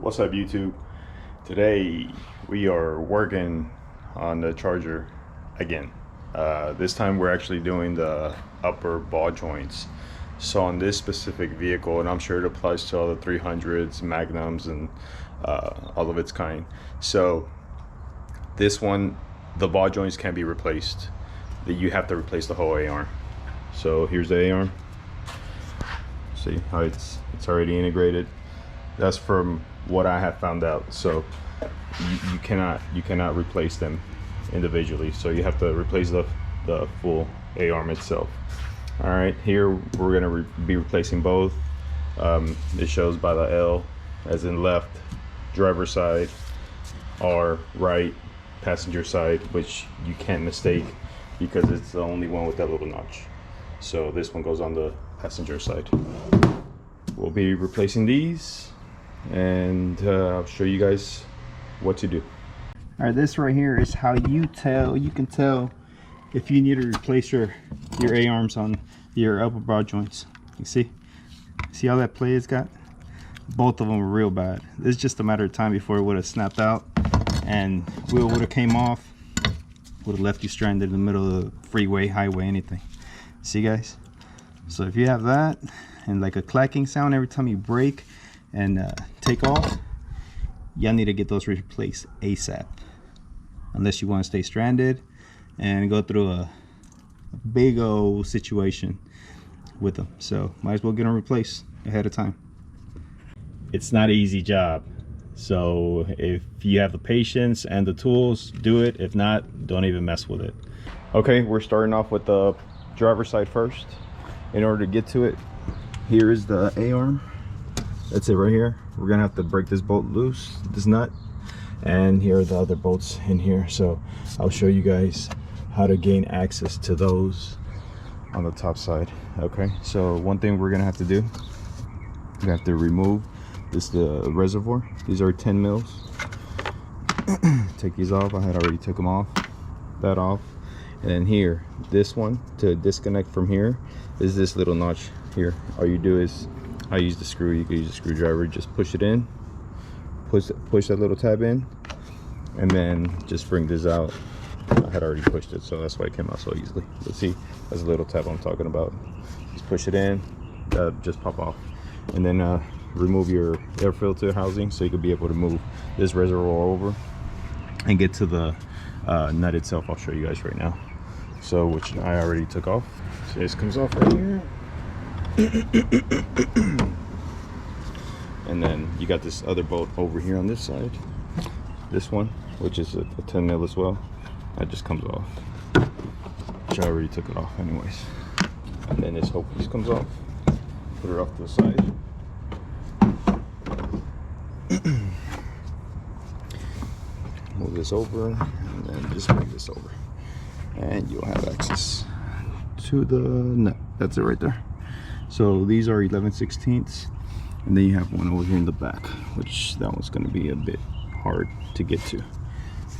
What's up, YouTube? Today we are working on the charger again. This time we're actually doing the upper ball joints. So on this specific vehicle, and I'm sure it applies to all the 300s, Magnums, and all of its kind. So this one, the ball joints can be replaced. You have to replace the whole A-arm. So here's the A-arm. See how it's already integrated. That's from what I have found out. So you cannot replace them individually. So you have to replace the full A-arm itself. All right, here we're gonna be replacing both. It shows by the L as in left, driver's side, R, right, passenger side, which you can't mistake because it's the only one with that little notch. So this one goes on the passenger side. We'll be replacing these, and I'll show you guys what to do. All right, this right here is how you can tell if you need to replace your A-arms on your upper broad joints. You see how that play it's got? Both of them are real bad. It's just a matter of time before it would have snapped out and wheel would have came off, would have left you stranded in the middle of the freeway, highway, anything. See, guys? So if you have that and like a clacking sound every time you brake and take off, y'all need to get those replaced ASAP, unless you want to stay stranded and go through a big old situation with them. So might as well get them replaced ahead of time. It's not an easy job, so if you have the patience and the tools, do it. If not, don't even mess with it. Okay, we're starting off with the driver's side first. In order to get to it, here is the A-arm. That's it right here. We're gonna have to break this bolt loose, this nut, and here are the other bolts in here. So I'll show you guys how to gain access to those on the top side. Okay, so one thing we're gonna have to do, we have to remove the reservoir. These are 10 mils. Take these off. I had already took them off. That off. And then here, this one, to disconnect from here, is this little notch here. All you do is, I use the screw, you can use a screwdriver, just push it in, push that little tab in, and then just bring this out. I had already pushed it, so that's why it came out so easily. But see, that's a little tab I'm talking about. Just push it in, just pop off. And then remove your air filter housing so you could be able to move this reservoir over and get to the nut itself. I'll show you guys right now. So, which I already took off. So this comes off right here. And then you got this other bolt over here on this side. This one, which is a 10 mil as well. That just comes off. Which I already took it off anyways. And then this whole piece comes off. Put it off to the side. Move this over and then just bring this over. And you'll have access to the nut. That's it right there. So these are 11/16, and then you have one over here in the back, which that one's going to be a bit hard to get to,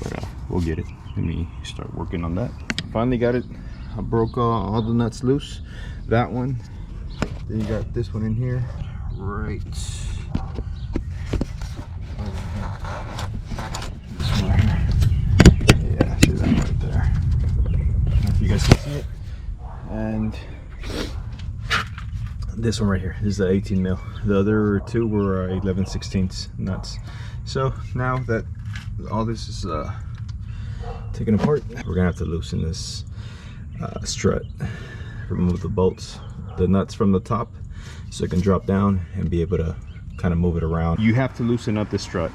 but we'll get it. Let me start working on that. Finally got it. I broke all the nuts loose. That one. Then you got this one in here, right. This one right here. Yeah, see that right there. I don't know if you guys can see it. And this one right here is the 18 mil. The other two were 11/16 nuts. So now that all this is taken apart, we're gonna have to loosen this strut, remove the bolts, the nuts from the top, so it can drop down and be able to kind of move it around. You have to loosen up the strut.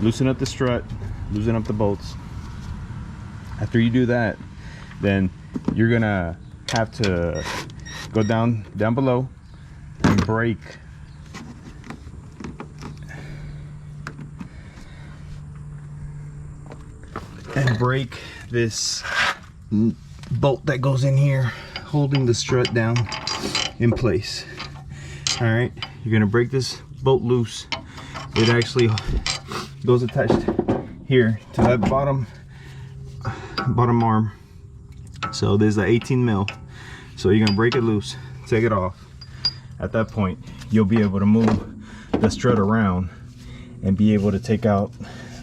Loosen up the strut, loosen up the bolts. After you do that, then you're gonna have to go down below and break this bolt that goes in here, holding the strut down in place. All right, you're gonna break this bolt loose. It actually goes attached here to that bottom arm. So there's the 18 mil. So you're gonna break it loose, take it off. At that point, you'll be able to move the strut around and be able to take out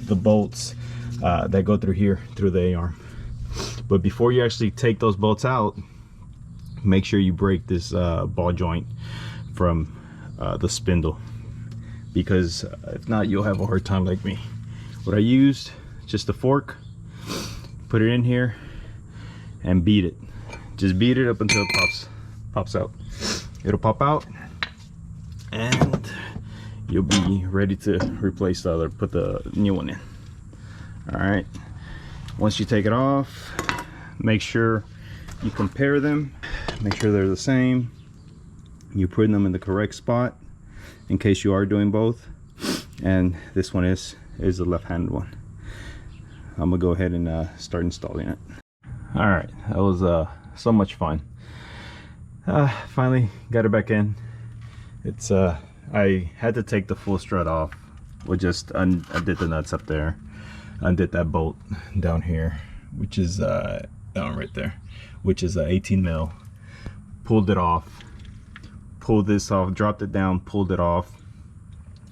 the bolts that go through here, through the A-arm. But before you actually take those bolts out, make sure you break this ball joint from the spindle, because if not, you'll have a hard time like me. What I used, just a fork, put it in here and beat it. Just beat it up until it pops out. It'll pop out and you'll be ready to replace the other, put the new one in. All right, once you take it off, make sure you compare them, make sure they're the same. You're putting them in the correct spot in case you are doing both. And this one is the left-handed one. I'm gonna go ahead and start installing it. All right, that was so much fun. Finally got it back in. It's I had to take the full strut off. We just undid the nuts up there, undid that bolt down here, which is that one right there, which is 18 mil. Pulled it off, pulled this off, dropped it down, pulled it off,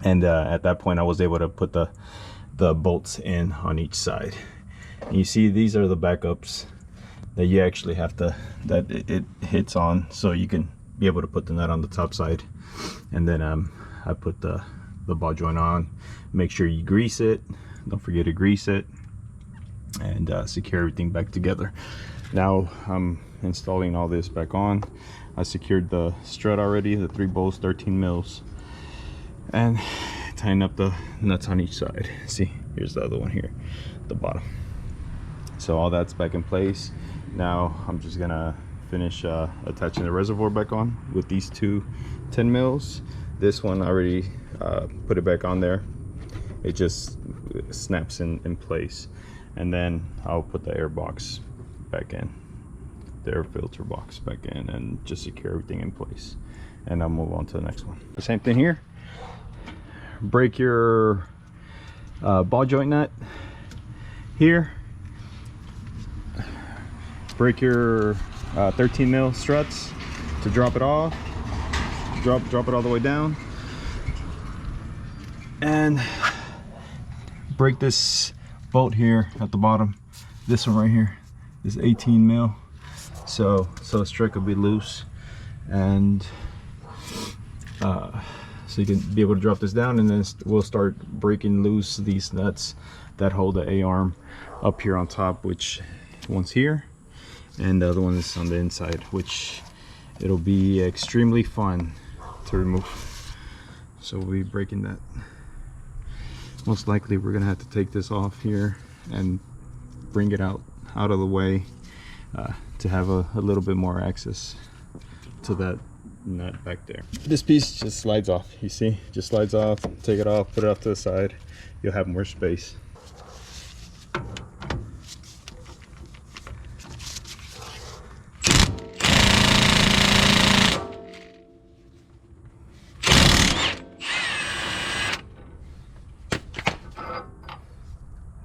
and at that point I was able to put the bolts in on each side. And you see, these are the backups that you actually have to, that it hits on, so you can be able to put the nut on the top side. And then I put the ball joint on. Make sure you grease it, don't forget to grease it, and secure everything back together. Now I'm installing all this back on. I secured the strut already, the 3 bolts, 13 mils, and tying up the nuts on each side. See, here's the other one here at the bottom. So all that's back in place. Now I'm just gonna finish attaching the reservoir back on with these 2 10 mils. This one I already put it back on there. It just snaps in place, and then I'll put the air box back in, the air filter box back in, and just secure everything in place, and I'll move on to the next one. The same thing here. Break your ball joint nut here. Break your 13 mil struts to drop it off. Drop it all the way down, and break this bolt here at the bottom. This one right here is 18 mil, so the strut will be loose, and so you can be able to drop this down, and then we'll start breaking loose these nuts that hold the A-arm up here on top, which one's here, and the other one is on the inside, which it'll be extremely fun to remove. So we'll be breaking that. Most likely we're gonna have to take this off here and bring it out of the way to have a little bit more access to that nut back there. This piece just slides off, you see, just slides off. Take it off, put it off to the side, you'll have more space.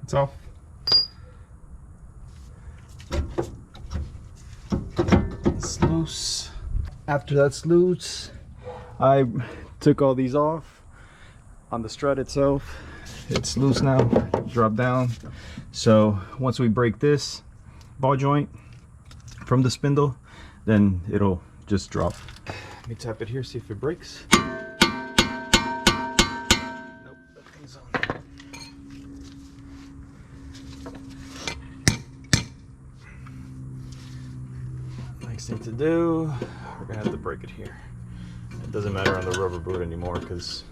It's off. It's loose. After that's loose, I took all these off. On the strut itself, it's loose now, drop down. So once we break this ball joint from the spindle, then it'll just drop. Let me tap it here, see if it breaks. Nope, nothing's on. Next thing to do, we're gonna have to break it here. It doesn't matter on the rubber boot anymore, because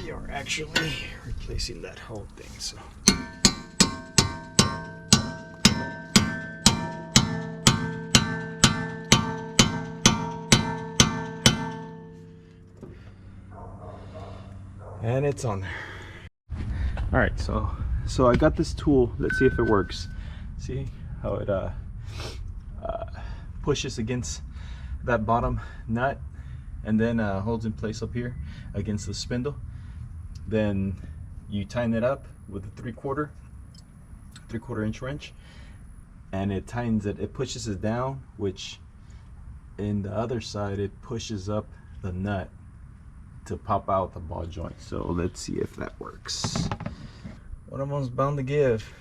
we are actually replacing that whole thing. So and it's on there. All right, so I got this tool. Let's see if it works. See how it pushes against that bottom nut, and then holds in place up here against the spindle. Then you tighten it up with a 3/4 inch wrench, and it tightens it. It pushes it down, which in the other side it pushes up the nut to pop out the ball joint. So let's see if that works. One of them's bound to give.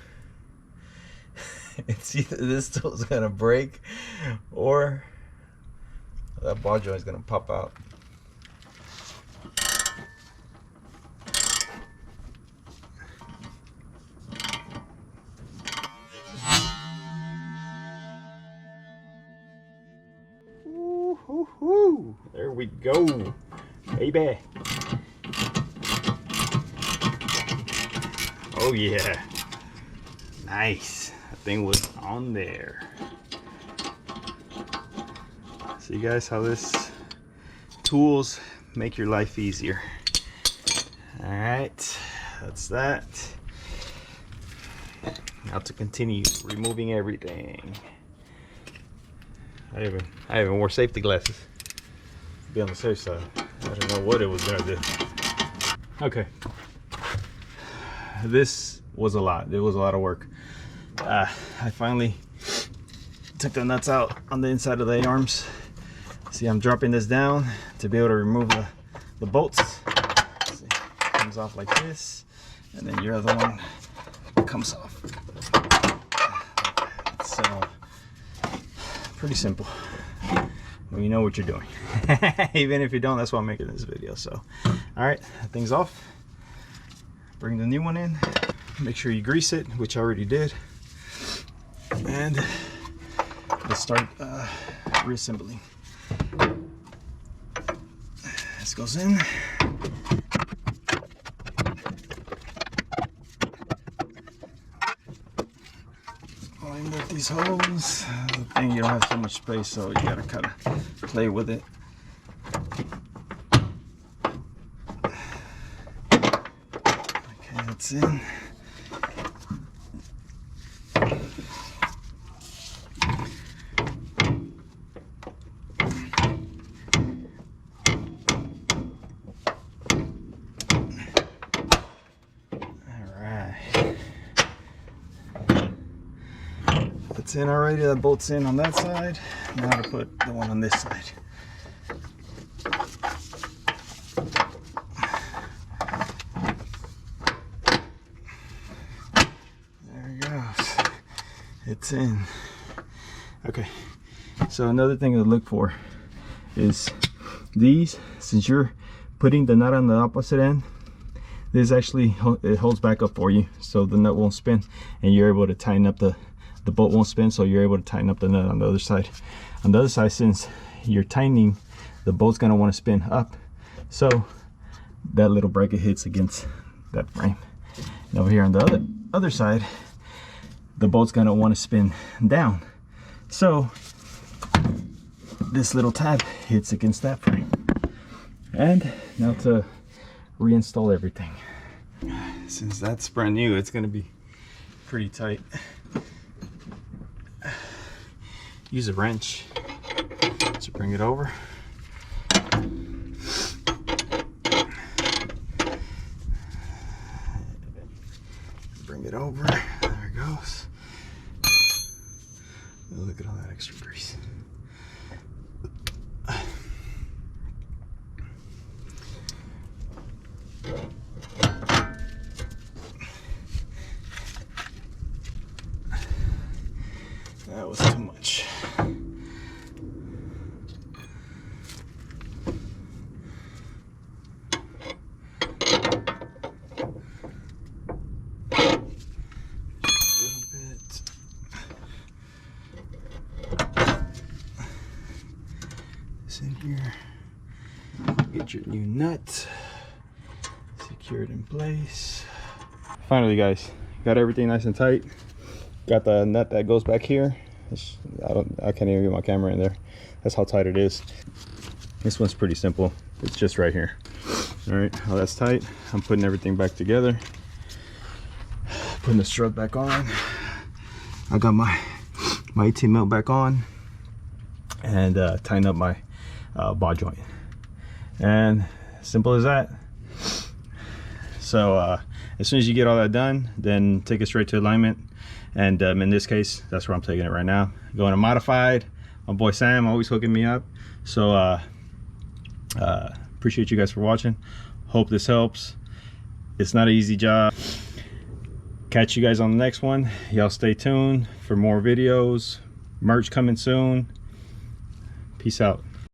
It's either this tool's gonna break or that ball joint's gonna pop out. Woo-hoo-hoo. There we go, baby. Oh yeah, nice. That thing was on there. See guys how this tools make your life easier. All right, that's that. Now to continue removing everything. I even wore safety glasses to be on the safe side. I didn't know what it was gonna do. Okay, this was a lot. It was a lot of work. I finally took the nuts out on the inside of the A-arms. See, I'm dropping this down to be able to remove the bolts. See, it comes off like this, and then your other one comes off. So pretty simple when you know what you're doing. Even if you don't, that's why I'm making this video. So all right, that thing's off. Bring the new one in, make sure you grease it, which I already did, and let's start reassembling. This goes in. Line up these holes. The thing, you don't have so much space, so you gotta kind of play with it. Okay, that's in. It's in already. That bolt's in on that side. Now to put the one on this side. There it goes. It's in. Okay. So another thing to look for is these. Since you're putting the nut on the opposite end, this actually it holds back up for you, so the nut won't spin, and you're able to tighten up the bolt won't spin, so you're able to tighten up the nut on the other side. On the other side, since you're tightening, the bolt's gonna want to spin up, so that little bracket hits against that frame. And over here on the other side, the bolt's gonna want to spin down, so this little tab hits against that frame. And now to reinstall everything. Since that's brand new, it's gonna be pretty tight. Use a wrench to bring it over. Bring it over. There it goes. Oh, look at all that extra grease. That was too much. In here, get your new nut, secure it in place. Finally guys, got everything nice and tight. Got the nut that goes back here. I can't even get my camera in there. That's how tight it is. This one's pretty simple. It's just right here. All right, how that's tight. I'm putting everything back together, putting the strut back on. I got my 18 mil back on, and tying up my ball joint, and simple as that. So as soon as you get all that done, then take it straight to alignment, and in this case, that's where I'm taking it right now. Going to modified. My boy Sam always hooking me up, so Appreciate you guys for watching. Hope this helps. It's not an easy job. Catch you guys on the next one. Y'all stay tuned for more videos. Merch coming soon. Peace out.